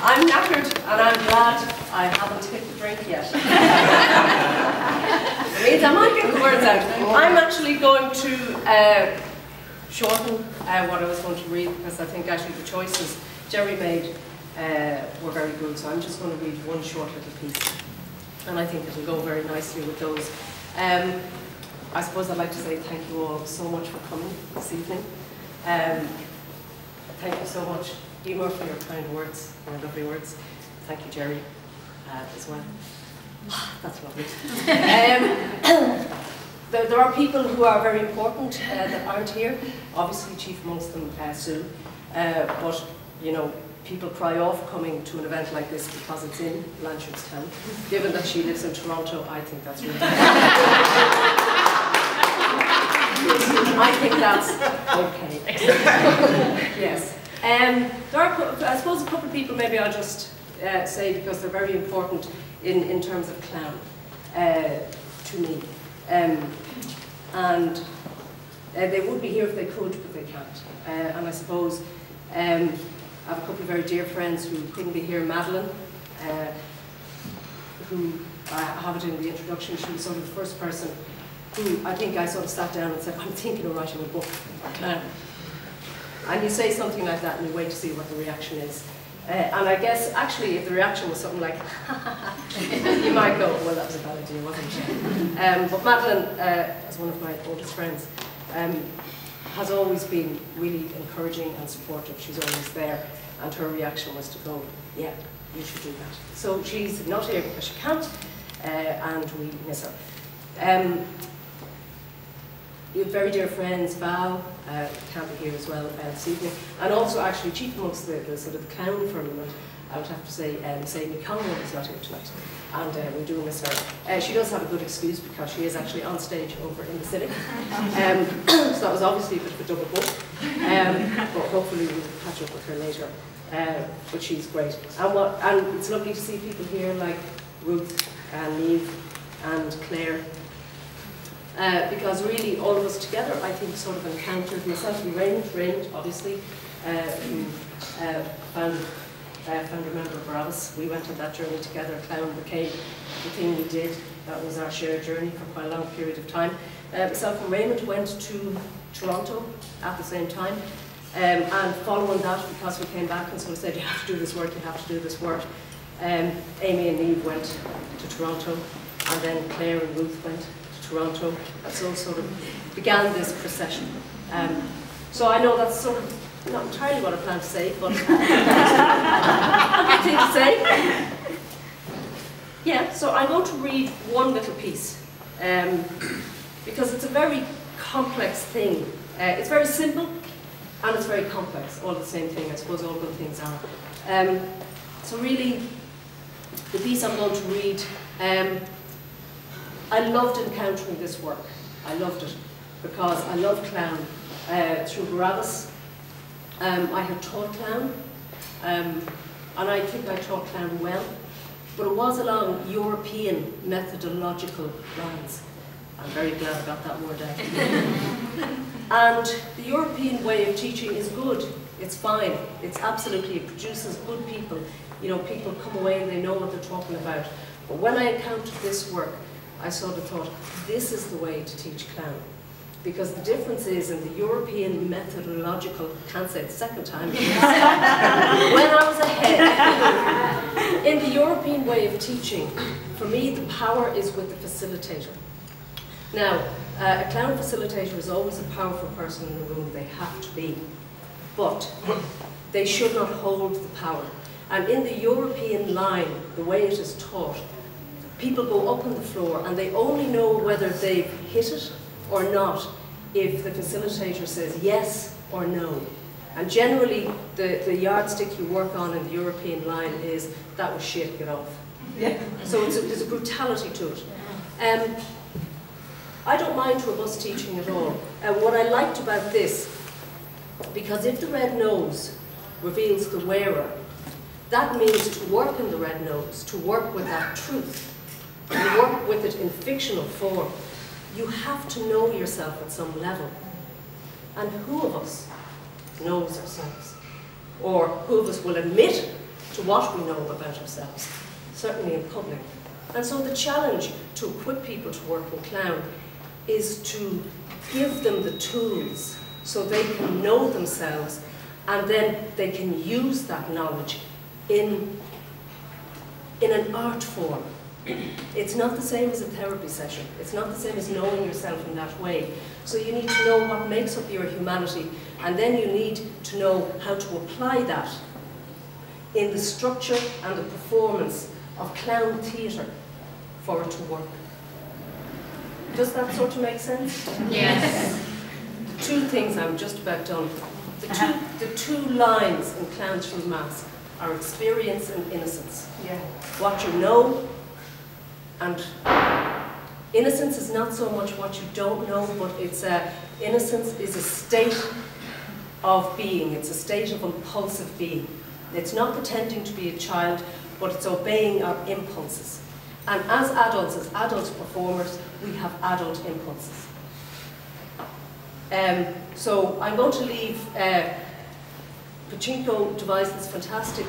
I'm knackered and I'm glad I haven't hit the drink yet. It means I might get the words out. I'm actually going to shorten what I was going to read, because I think actually the choices Jerry made were very good, so I'm just going to read one short little piece, and I think it'll go very nicely with those. I suppose I'd like to say thank you all so much for coming this evening. Thank you so much, Emer, for your kind words, your lovely words. Thank you, Jerry, as well. That's lovely. There are people who are very important that aren't here. Obviously, chief amongst them, Sue. But, you know, people cry off coming to an event like this because it's in Blanchardstown. Given that she lives in Toronto, I think that's really I think that's okay. Yes. There are, I suppose, a couple of people maybe I'll just say, because they're very important in terms of clown to me. And they would be here if they could, but they can't. And I suppose I have a couple of very dear friends who couldn't be here. Madeline, who I have it in the introduction, she was sort of the first person who I think I sort of sat down and said, I'm thinking of writing a book on clown. And you say something like that and you wait to see what the reaction is. And I guess, actually, if the reaction was something like, you might go, well, that was a bad idea, wasn't it? But Madeline, as one of my oldest friends, has always been really encouraging and supportive. She's always there. And her reaction was to go, yeah, you should do that. So she's not here because she can't, and we miss her. You have very dear friends, Val, can't be here as well this evening, and also actually chief amongst the sort of the clown firmament, I would have to say, Sadie Conway is not here tonight, and we do miss her. She does have a good excuse because she is actually on stage over in the Civic, so that was obviously a bit of a double book, but hopefully we'll catch up with her later. But she's great, and it's lovely to see people here like Ruth and Niamh and Claire. Because really all of us together, I think, sort of encountered myself and Raymond, obviously, who found a member of Barabbas. We went on that journey together. Clown became the thing we did. That was our shared journey for quite a long period of time. Myself and Raymond went to Toronto at the same time. And following that, because we came back and sort of said, you have to do this work, you have to do this work, Amy and Niamh went to Toronto, and then Claire and Ruth went Toronto. So sort of began this procession. So I know that's sort of not entirely what I plan to say, but a good thing to say. Yeah, so I'm going to read one little piece because it's a very complex thing. It's very simple and it's very complex, all the same thing. I suppose all good things are. So really, the piece I'm going to read, I loved encountering this work. I loved it because I love clown through Barabbas. I had taught clown, and I think I taught clown well, but it was along European methodological lines. I'm very glad I got that word out. And the European way of teaching is good. It's fine. It's absolutely, it produces good people. You know, people come away and they know what they're talking about. But when I encountered this work, I sort of thought, this is the way to teach clown. Because the difference is in the European methodological, can't say it the second time, when I was ahead, in the European way of teaching, for me the power is with the facilitator. Now, a clown facilitator is always a powerful person in the room, they have to be. But they should not hold the power. And in the European line, the way it is taught, people go up on the floor and they only know whether they've hit it or not if the facilitator says yes or no. And generally, the yardstick you work on in the European line is, that was shit, get off. Yeah. So there's a brutality to it. I don't mind robust teaching at all. What I liked about this, because if the red nose reveals the wearer, that means to work in the red nose, to work with that truth, to work with it in fictional form, you have to know yourself at some level. And who of us knows ourselves? or who of us will admit to what we know about ourselves, certainly in public. And so the challenge to equip people to work in clown is to give them the tools so they can know themselves, and then they can use that knowledge in an art form. It's not the same as a therapy session. It's not the same as knowing yourself in that way. So you need to know what makes up your humanity, and then you need to know how to apply that in the structure and the performance of clown theatre for it to work. Does that sort of make sense? Yes. The two things, I'm just about done. The two lines in Clown Through Mask are experience and innocence. Yeah. What you know, and innocence is not so much what you don't know, but it's innocence is a state of being. It's a state of impulsive being. It's not pretending to be a child, but it's obeying our impulses. And as adult performers, we have adult impulses. So I'm going to leave, Pachinko devised this fantastic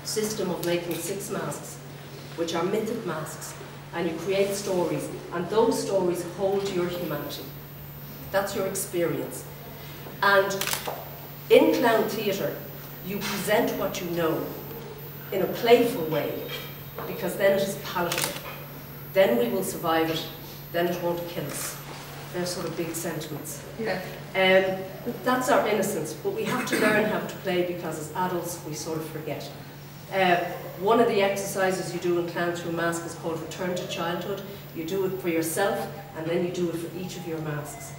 system of making 6 masks, which are mythic masks, and you create stories, and those stories hold your humanity. That's your experience. And in clown theatre, you present what you know in a playful way, because then it is palatable. Then we will survive it, then it won't kill us. They're sort of big sentiments. Yeah. That's our innocence, but we have to learn how to play, because as adults we sort of forget. One of the exercises you do in Clown Through Mask is called Return to Childhood. You do it for yourself, and then you do it for each of your masks.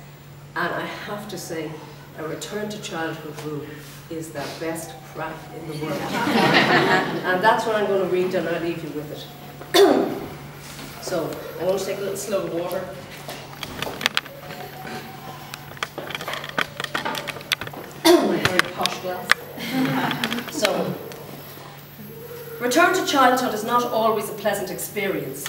And I have to say, a Return to Childhood room is the best crack in the world. And that's what I'm going to read, and I'll leave you with it. So, I'm going to take a little slug of water. My very posh glass. So, return to childhood is not always a pleasant experience.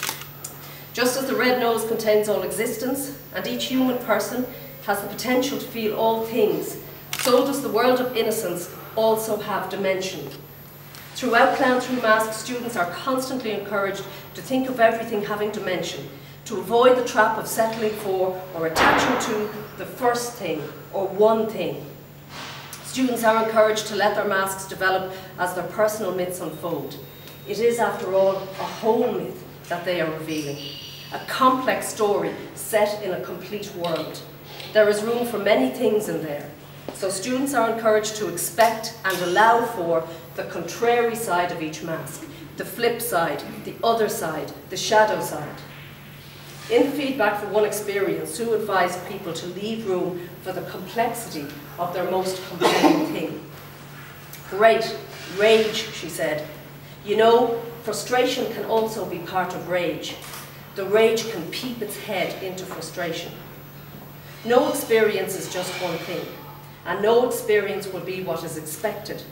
Just as the red nose contains all existence, and each human person has the potential to feel all things, so does the world of innocence also have dimension. Throughout Clown Through Mask, students are constantly encouraged to think of everything having dimension, to avoid the trap of settling for or attaching to the first thing or one thing. Students are encouraged to let their masks develop as their personal myths unfold. It is, after all, a whole myth that they are revealing, a complex story set in a complete world. There is room for many things in there, so students are encouraged to expect and allow for the contrary side of each mask, the flip side, the other side, the shadow side. In the feedback for one experience, Sue advised people to leave room for the complexity of their most compelling thing. Great, rage, she said. You know, frustration can also be part of rage. The rage can peep its head into frustration. No experience is just one thing, and no experience will be what is expected.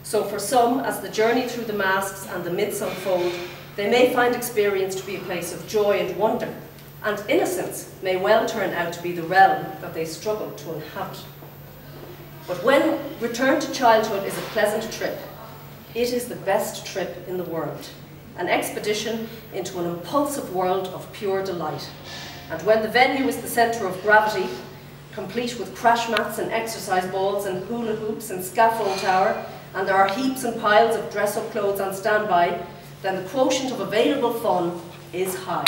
So for some, as the journey through the masks and the myths unfold, they may find experience to be a place of joy and wonder, and innocence may well turn out to be the realm that they struggle to inhabit. But when return to childhood is a pleasant trip, it is the best trip in the world, an expedition into an impulsive world of pure delight. And when the venue is the centre of gravity, complete with crash mats and exercise balls and hula hoops and scaffold tower, and there are heaps and piles of dress-up clothes on standby, then the quotient of available fun is high.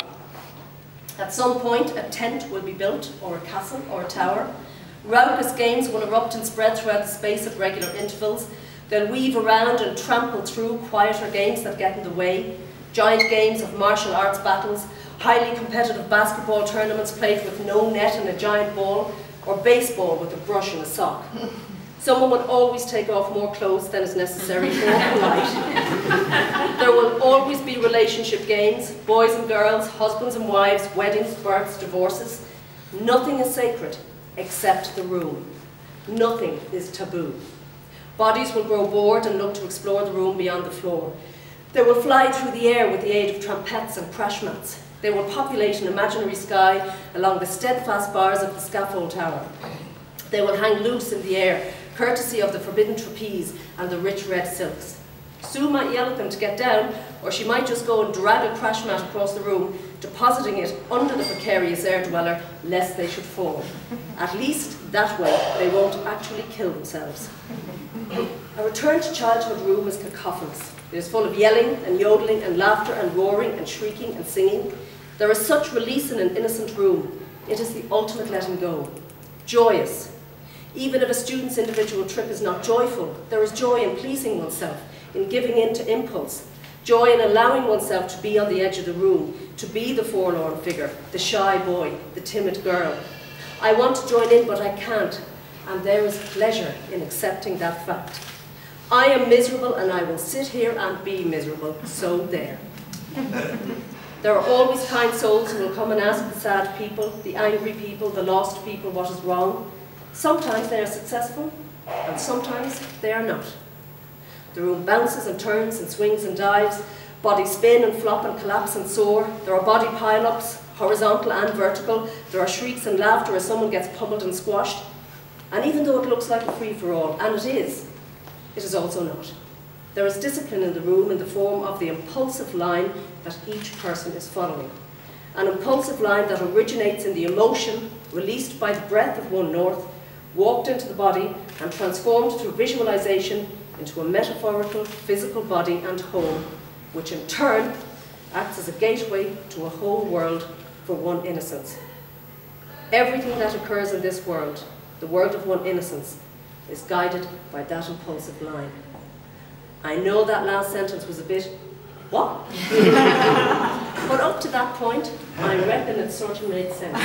At some point, a tent will be built, or a castle, or a tower. Raucous games will erupt and spread throughout the space at regular intervals. They'll weave around and trample through quieter games that get in the way, giant games of martial arts battles, highly competitive basketball tournaments played with no net and a giant ball, or baseball with a brush and a sock. Someone will always take off more clothes than is necessary for polite. There will always be relationship games, boys and girls, husbands and wives, weddings, births, divorces. Nothing is sacred except the room. Nothing is taboo. Bodies will grow bored and look to explore the room beyond the floor. They will fly through the air with the aid of trompettes and crash mats. They will populate an imaginary sky along the steadfast bars of the scaffold tower. They will hang loose in the air, courtesy of the forbidden trapeze and the rich red silks. Sue might yell at them to get down, or she might just go and drag a crash mat across the room, depositing it under the precarious air dweller, lest they should fall. At least that way they won't actually kill themselves. A return to childhood room is cacophonous. It is full of yelling and yodeling and laughter and roaring and shrieking and singing. There is such release in an innocent room. It is the ultimate letting go. Joyous. Even if a student's individual trip is not joyful, there is joy in pleasing oneself, in giving in to impulse, joy in allowing oneself to be on the edge of the room, to be the forlorn figure, the shy boy, the timid girl. I want to join in, but I can't, and there is pleasure in accepting that fact. I am miserable, and I will sit here and be miserable, so there. There are always kind souls who will come and ask the sad people, the angry people, the lost people what is wrong. Sometimes they are successful, and sometimes they are not. The room bounces and turns and swings and dives, bodies spin and flop and collapse and soar. There are body pile-ups, horizontal and vertical. There are shrieks and laughter as someone gets pummeled and squashed. And even though it looks like a free-for-all, and it is also not. There is discipline in the room in the form of the impulsive line that each person is following. An impulsive line that originates in the emotion released by the breath of one north, walked into the body and transformed through visualization into a metaphorical physical body and home, which in turn acts as a gateway to a whole world for one innocence. Everything that occurs in this world, the world of one innocence, is guided by that impulsive line. I know that last sentence was a bit, what? But up to that point, I reckon it sort of made sense.